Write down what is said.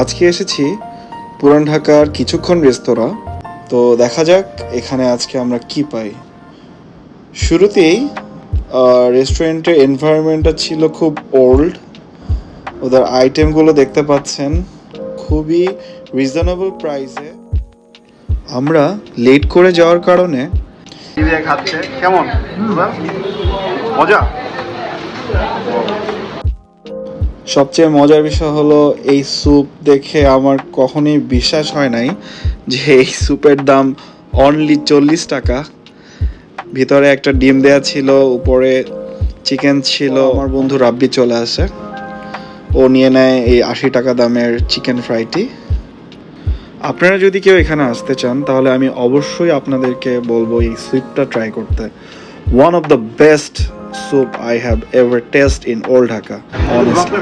আজকে এসেছি পুরান ঢাকার কিছুক্ষণ রেস্তোরাঁ। তো দেখা যাক এখানে আজকে আমরা কি পাই। শুরুতেই রেস্টুরেন্টের এনভায়রনমেন্টটা ছিল খুব ওল্ড। ওদের আইটেমগুলো দেখতে পাচ্ছেন খুবই রিজনেবল প্রাইসে। আমরা লেট করে যাওয়ার কারণে খাচ্ছে কেমন মজা। সবচেয়ে মজার বিষয় হলো এই স্যুপ দেখে আমার কখনোই বিশ্বাস হয় নাই যে এই স্যুপের দাম অনলি 40 টাকা। ভিতরে একটা ডিম দেয়া ছিল, উপরে চিকেন ছিল। আমার বন্ধু রাব্বি চলে আসে, ও নিয়ে নেয় এই 80 টাকা দামের চিকেন ফ্রাইটি। আপনারা যদি কেউ এখানে আসতে চান তাহলে আমি অবশ্যই আপনাদেরকে বলবো এই স্যুপটা ট্রাই করতে। One of the best soup I have ever tasted in Old Dhaka, honestly.